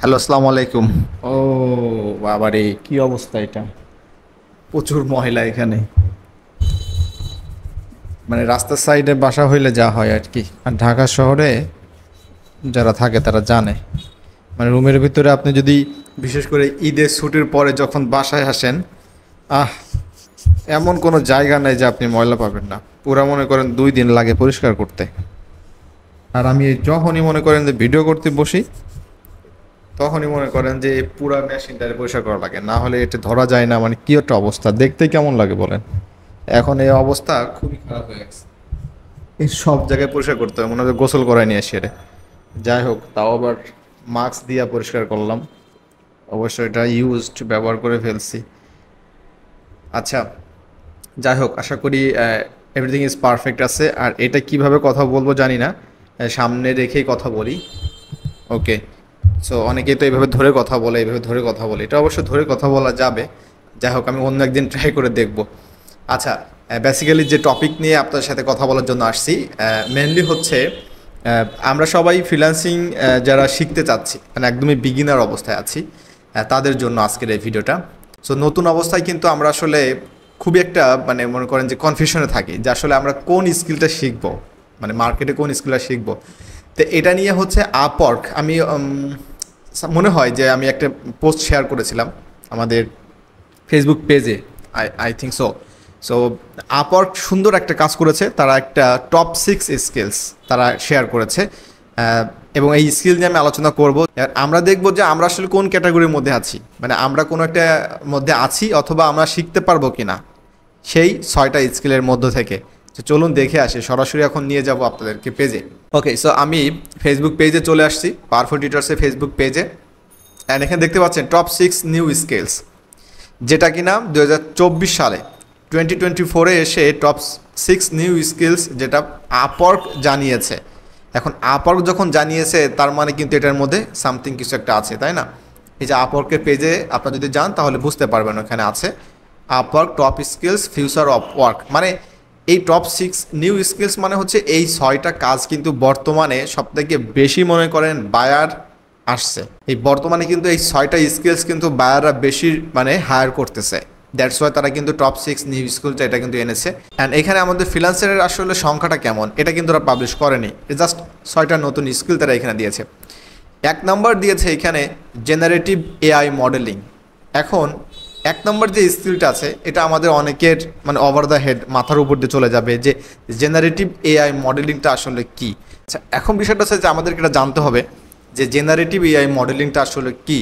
Hello, আসসালামু আলাইকুম। ও বাবারে, কি অবস্থা এটা! প্রচুর মহিলা এখানে। মানে রাস্তার সাইডে বাসা হইলে যা হয় আর কি। আর ঢাকা শহরে যারা থাকে তারা জানে, মানে রুমের ভিতরে আপনি যদি বিশেষ করে ঈদের ছুটির পরে যখন বাসায় আসেন, আহ, এমন কোনো জায়গা নেই যে আপনি ময়লা পাবেন না। পুরা মনে করেন 2 দিন লাগে পরিষ্কার করতে। আর আমি যখনই মনে করেন যে ভিডিও করতে বসি, তখনই মনে করেন যে এই পুরা মেশিনটারে পরিষ্কার করা লাগে, না হলে এটা ধরা যায় না। মানে কি একটা অবস্থা, দেখতে কেমন লাগে বলেন। এখন এই অবস্থা খুবই খারাপ হয়ে গেছে। এই সব জায়গায় পরিষ্কার করতে হয়, মনে হয় গোসল করাই নিয়ে আসি রে। যাই হোক, তাও আবার মাস্ক দিয়ে পরিষ্কার করলাম। অবশ্য এটা ইউজড, ব্যবহার করে ফেলছি। আচ্ছা, যাই হোক, আশা করি এভরিথিং ইজ পারফেক্ট আছে। আর এটা কিভাবে কথা বলবো জানি না, সামনে রেখেই কথা বলি। ওকে। সো অনেকেই তো এইভাবে ধরে কথা বলে, এইভাবে ধরে কথা বলে, এটা অবশ্য ধরে কথা বলা যাবে। যাই হোক, আমি অন্য একদিন ট্রাই করে দেখব। আচ্ছা, বেসিক্যালি যে টপিক নিয়ে আপনার সাথে কথা বলার জন্য আসছি, মেনলি হচ্ছে আমরা সবাই ফ্রিল্যান্সিং যারা শিখতে চাচ্ছি, মানে একদমই বিগিনার অবস্থায় আছি, তাদের জন্য আজকের এই ভিডিওটা। সো নতুন অবস্থায় কিন্তু আমরা আসলে খুবই একটা, মানে মনে করেন যে কনফিউশনে থাকি যে আসলে আমরা কোন স্কিলটা শিখবো, মানে মার্কেটে কোন স্কিলটা শিখবো। তো এটা নিয়ে হচ্ছে আপওয়ার্ক, আমি মনে হয় যে আমি একটা পোস্ট শেয়ার করেছিলাম আমাদের ফেসবুক পেজে। I think so. So Upwork সুন্দর একটা কাজ করেছে, তারা একটা টপ 6 স্কিলস তারা শেয়ার করেছে। এবং এই স্কিল নিয়ে আমি আলোচনা করব। আমরা দেখব যে আমরা আসলে কোন ক্যাটাগরির মধ্যে আছি, মানে আমরা কোনো একটা মধ্যে আছি অথবা আমরা শিখতে পারবো কিনা সেই 6টা স্কিলের মধ্য থেকে। তো চলুন দেখে আসি, সরাসরি এখন নিয়ে যাব আপনাদেরকে পেজে। ওকে, সো আমি ফেসবুক পেজে চলে আসছি, পাওয়ারফুল টিউটরসের ফেসবুক পেজে। অ্যান্ড এখানে দেখতে পাচ্ছেন টপ 6 নিউ স্কিলস, যেটা কিনা 2024 সালে 2024-এ এসে টপ 6 নিউ স্কিলস, যেটা আপওয়ার্ক জানিয়েছে। এখন আপওয়ার্ক যখন জানিয়েছে, তার মানে কিন্তু এটার মধ্যে সামথিং কিছু একটা আছে, তাই না? এই যে আপওয়ার্কের পেজে আপনারা যদি যান তাহলে বুঝতে পারবেন, ওখানে আছে Upwork top skills future of work. মানে এই টপ 6 নিউ স্কিলস মানে হচ্ছে এই 6টা কাজ কিন্তু বর্তমানে সবথেকে বেশি মনে করেন বায়ার আসছে। এই বর্তমানে কিন্তু এই 6টা স্কিলস কিন্তু বায়াররা বেশি মানে হায়ার করতেছে। দ্যাটস ওয়াই তারা কিন্তু টপ 6 নিউ স্কিলটা এটা কিন্তু এনেছে। অ্যান্ড এখানে আমাদের ফ্রিল্যান্সারের আসলে সংখ্যাটা কেমন, এটা কিন্তু ওরা পাবলিশ করেনি, জাস্ট 6টা নতুন স্কিল তারা এখানে দিয়েছে। 1 নম্বর দিয়েছে এখানে জেনারেটিভ এআই মডেলিং। এখন 1 নম্বর যে স্কিলটা আছে, এটা আমাদের অনেকের মানে ওভার দ্য হেড, মাথার উপর দিয়ে চলে যাবে যে জেনারেটিভ এআই মডেলিংটা আসলে কি। আচ্ছা, এখন বিষয়টা হচ্ছে যে আমাদেরকে এটা জানতে হবে যে জেনারেটিভ এআই মডেলিংটা আসলে কি।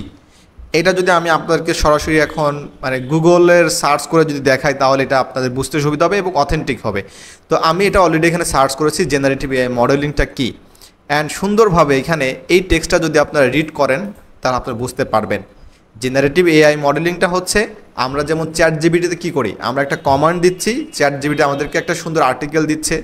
এটা যদি আমি আপনাদেরকে সরাসরি এখন মানে গুগলের সার্চ করে যদি দেখাই, তাহলে এটা আপনাদের বুঝতে সুবিধা হবে এবং অথেন্টিক হবে। তো আমি এটা অলরেডি এখানে সার্চ করেছি জেনারেটিভ এআই মডেলিংটা কী। অ্যান্ড সুন্দরভাবে এখানে এই টেক্সটটা যদি আপনারা রিড করেন, তাহলে আপনারা বুঝতে পারবেন। জেনারেটিভ এআই মডেলিংটা হচ্ছে, আমরা যেমন চ্যাট জিপিটিতে কী করি, আমরা একটা কমান্ড দিচ্ছি, চ্যাট জিপিটি আমাদেরকে একটা সুন্দর আর্টিকেল দিচ্ছে,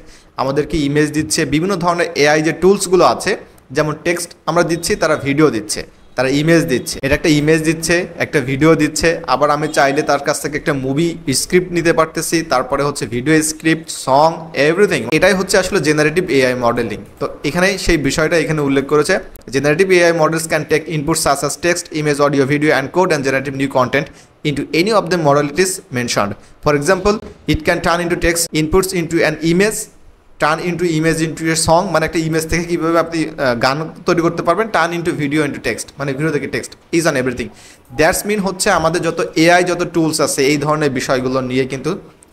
আমাদেরকে ইমেজ দিচ্ছে, বিভিন্ন ধরনের এআই যে টুলসগুলো আছে, যেমন টেক্সট আমরা দিচ্ছি, তারা ভিডিও দিচ্ছে, তারা ইমেজ দিচ্ছে, এটা একটা ইমেজ দিচ্ছে, একটা ভিডিও দিচ্ছে। আবার আমি চাইলে তার কাছ থেকে একটা মুভি স্ক্রিপ্ট নিতে পারতেছি, তারপরে হচ্ছে ভিডিও স্ক্রিপ্ট, সং, এভরিথিং। এটাই হচ্ছে আসলে জেনারেটিভ এআই মডেলিং। তো এখানে সেই বিষয়টা এখানে উল্লেখ করেছে, generative AI models can take input such as text, image, audio, video and code and generative new content into any of the modalities mentioned. For example, it can turn into text inputs into an image, turn into image into a song, মানে একটা image থেকে কীভাবে আপনি গান তৈরি করতে পারবেন, turn into video into text, মানে ভিডিও থেকে text, is an everything. That's mean হচ্ছে আমাদের যত এআই যত টুলস আছে, এই ধরনের বিষয়গুলো নিয়ে কিন্তু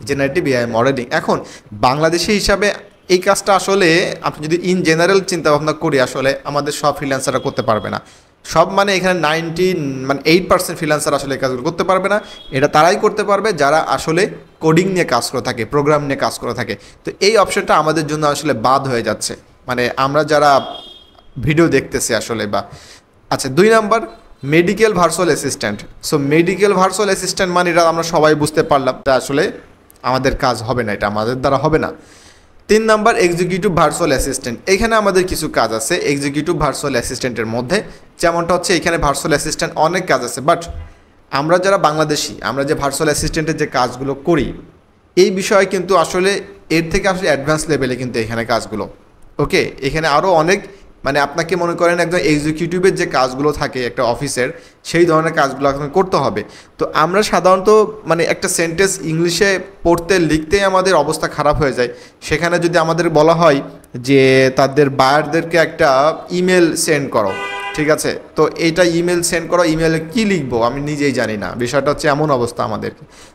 জেনারেটিভ এআই মডেলিং। এখন বাংলাদেশি হিসাবে এই কাজটা আসলে আপনি যদি ইন জেনারেল চিন্তা ভাবনা করি, আসলে আমাদের সব ফ্রিল্যান্সাররা করতে পারবে না। সব মানে এখানে 8% ফ্রিল্যান্সার আসলে এই কাজগুলো করতে পারবে না। এটা তারাই করতে পারবে যারা আসলে কোডিং নিয়ে কাজ করে থাকে, প্রোগ্রাম নিয়ে কাজ করে থাকে। তো এই অপশনটা আমাদের জন্য আসলে বাদ হয়ে যাচ্ছে, মানে আমরা যারা ভিডিও দেখতেছি আসলে বা। আচ্ছা, 2 নম্বর medical virtual assistant. So medical virtual assistant মানে এটা আমরা সবাই বুঝতে পারলাম, তা আসলে আমাদের কাজ হবে না, এটা আমাদের দ্বারা হবে না। 3 নম্বর এক্সিকিউটিভ ভার্চুয়াল অ্যাসিস্ট্যান্ট। এখানে আমাদের কিছু কাজ আছে এক্সিকিউটিভ ভার্চুয়াল অ্যাসিস্ট্যান্টের মধ্যে, যেমনটা হচ্ছে এখানে ভার্চুয়াল অ্যাসিস্ট্যান্ট অনেক কাজ আছে, বাট আমরা যারা বাংলাদেশি, আমরা যে ভার্চুয়াল অ্যাসিস্ট্যান্টের যে কাজগুলো করি, এই বিষয়ে কিন্তু আসলে এর থেকে আসলে অ্যাডভান্স লেভেলে কিন্তু এখানে কাজগুলো। ওকে, এখানে আরও অনেক মানে আপনাকে মনে করেন একজন এক্সিকিউটিভের যে কাজগুলো থাকে একটা অফিসের, সেই ধরনের কাজগুলো আপনাকে করতে হবে। তো আমরা সাধারণত মানে একটা সেন্টেন্স ইংলিশে পড়তে লিখতেই আমাদের অবস্থা খারাপ হয়ে যায়। সেখানে যদি আমাদের বলা হয় যে তাদের বায়ারদেরকে একটা ইমেল সেন্ড করো, ঠিক আছে, তো এইটা ইমেল সেন্ড করো, ইমেলে কী লিখবো আমি নিজেই জানি না, বিষয়টা হচ্ছে এমন অবস্থা আমাদের।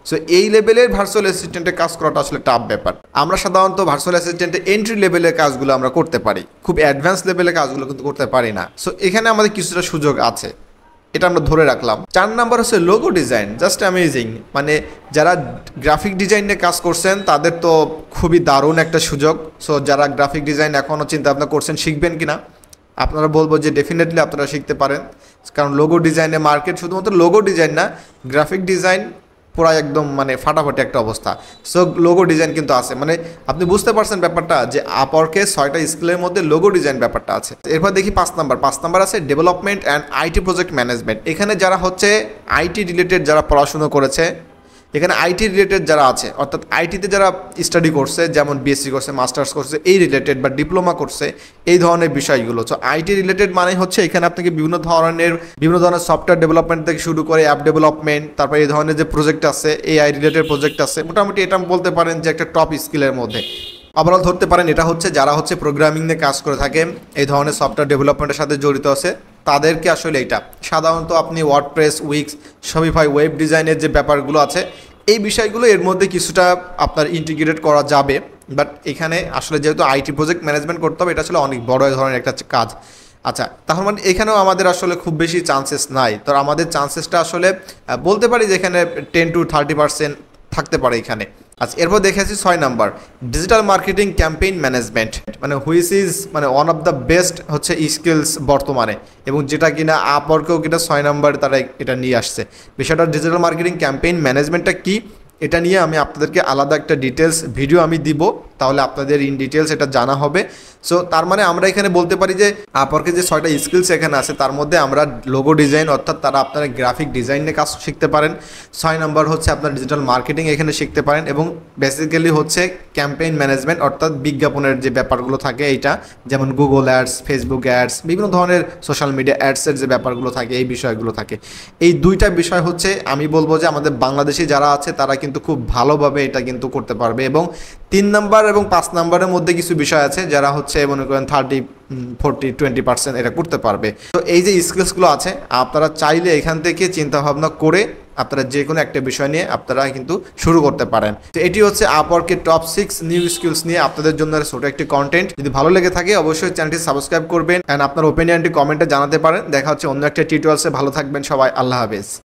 সো এই লেভেলের ভার্চুয়াল অ্যাসিস্ট্যান্টে কাজ করাটা আসলে টাফ ব্যাপার। আমরা সাধারণত ভার্চুয়াল অ্যাসিস্ট্যান্টে এন্ট্রি লেভেলের কাজগুলো আমরা করতে পারি, খুব অ্যাডভান্স লেভেলের কাজগুলো কিন্তু করতে পারি না। সো এখানে আমাদের কিছুটা সুযোগ আছে, এটা আমরা ধরে রাখলাম। 4 নাম্বার হচ্ছে লোগো ডিজাইন, জাস্ট অ্যামেজিং। মানে যারা গ্রাফিক ডিজাইন নিয়ে কাজ করছেন তাদের তো খুবই দারুণ একটা সুযোগ। সো যারা গ্রাফিক ডিজাইন এখনও চিন্তা ভাবনা করছেন শিখবেন কিনা, আপনারা বলবো যে ডেফিনেটলি আপনারা শিখতে পারেন। কারণ লোগো ডিজাইনের মার্কেট শুধুমাত্র লোগো ডিজাইন না, গ্রাফিক ডিজাইন পুরো একদম মানে ফাটাফাটি একটা অবস্থা। সো লোগো ডিজাইন কিন্তু আছে, মানে আপনি বুঝতে পারছেন ব্যাপারটা যে আপওয়ার্কে 6টা স্কিলের মধ্যে লোগো ডিজাইন ব্যাপারটা আছে। এরপর দেখি 5 নাম্বার আছে development and IT project management. এখানে যারা হচ্ছে আইটি রিলেটেড যারা পড়াশুনো করেছে, এখানে আইটি রিলেটেড যারা আছে, অর্থাৎ আইটিতে যারা স্টাডি করছে, যেমন বিএসসি করছে, মাস্টার্স করছে, এই রিলেটেড বা ডিপ্লোমা করছে, এই ধরনের বিষয়গুলো। তো আইটি রিলেটেড মানে হচ্ছে এখানে আপনাকে বিভিন্ন ধরনের সফটওয়্যার ডেভেলপমেন্ট থেকে শুরু করে অ্যাপ ডেভেলপমেন্ট, তারপরে এই ধরনের যে প্রজেক্ট আছে, এআই রিলেটেড প্রজেক্ট আছে, মোটামুটি এটা বলতে পারেন যে একটা টপ স্কিলের মধ্যে। ওভারঅল ধরতে পারেন এটা হচ্ছে যারা হচ্ছে প্রোগ্রামিং নিয়ে কাজ করে থাকে, এই ধরনের সফটওয়্যার ডেভেলপমেন্টের সাথে জড়িত আছে, তাদেরকে আসলে এটা সাধারণত আপনি ওয়ার্ডপ্রেস, উইক্স, শপিফাই, ওয়েব ডিজাইনের যে ব্যাপারগুলো আছে, এই বিষয়গুলো এর মধ্যে কিছুটা আপনার ইন্টিগ্রেট করা যাবে। বাট এখানে আসলে যেহেতু আইটি প্রজেক্ট ম্যানেজমেন্ট করতে হবে, এটা আসলে অনেক বড় ধরনের একটা কাজ। আচ্ছা, তাহলে মানে এখানেও আমাদের আসলে খুব বেশি চান্সেস নাই। তো আমাদের চান্সেসটা আসলে বলতে পারি যে এখানে 10 to 30% থাকতে পারে এখানে। আচ্ছা, এরপর দেখে আসি 6 number digital marketing campaign management, মানে হুইচ ইজ মানে ওয়ান অফ দ্য বেস্ট হচ্ছে স্কিলস বর্তমানে, এবং যেটা কিনা আপওয়ার্কেও কিনা 6 নাম্বারে তারা এটা নিয়ে আসছে। বিষয়টা ডিজিটাল মার্কেটিং ক্যাম্পেইন ম্যানেজমেন্টটা কি, এটা নিয়ে আমি আপনাদেরকে আলাদা একটা ডিটেলস ভিডিও আমি দিব, তাহলে আপনাদের ইন ডিটেলস এটা জানা হবে। সো তার মানে আমরা এখানে বলতে পারি যে আপওয়ার্কে যে 6টা স্কিলস এখানে আছে, তার মধ্যে আমরা লোগো ডিজাইন, অর্থাৎ তারা আপনারা গ্রাফিক ডিজাইন নিয়ে কাজ শিখতে পারেন। 6 নাম্বার হচ্ছে আপনার ডিজিটাল মার্কেটিং এখানে শিখতে পারেন, এবং বেসিক্যালি হচ্ছে ক্যাম্পেইন ম্যানেজমেন্ট, অর্থাৎ বিজ্ঞাপনের যে ব্যাপারগুলো থাকে এইটা, যেমন গুগল অ্যাডস, ফেসবুক অ্যাডস, বিভিন্ন ধরনের সোশ্যাল মিডিয়া অ্যাডসের যে ব্যাপারগুলো থাকে, এই বিষয়গুলো থাকে। এই দুইটা বিষয় হচ্ছে আমি বলবো যে আমাদের বাংলাদেশি যারা আছে তারা কিন্তু খুব ভালোভাবে এটা কিন্তু করতে পারবে। এবং 3 নাম্বার এবং 5 নাম্বারের মধ্যে কিছু বিষয় আছে যারা হচ্ছে মনে করেন 30, 40, 20% এটা করতে পারবে। তো এই যে স্কিলসগুলো আছে, আপনারা চাইলে এখান থেকে চিন্তা ভাবনা করে আপনারা যে কোনো একটা বিষয় নিয়ে আপনারা কিন্তু শুরু করতে পারেন। তো এটি হচ্ছে আপওয়ার্কের টপ 6 নিউ স্কিলস নিয়ে আপনাদের জন্য ছোট একটি কন্টেন্ট। যদি ভালো লেগে থাকে অবশ্যই চ্যানেলটি সাবস্ক্রাইব করবেন, অ্যান্ড আপনার ওপিনিয়নটি কমেন্টে জানাতে পারেন। দেখা হচ্ছে অন্য একটা টিউটোরিয়ালসে। ভালো থাকবেন সবাই, আল্লাহ হাফেজ।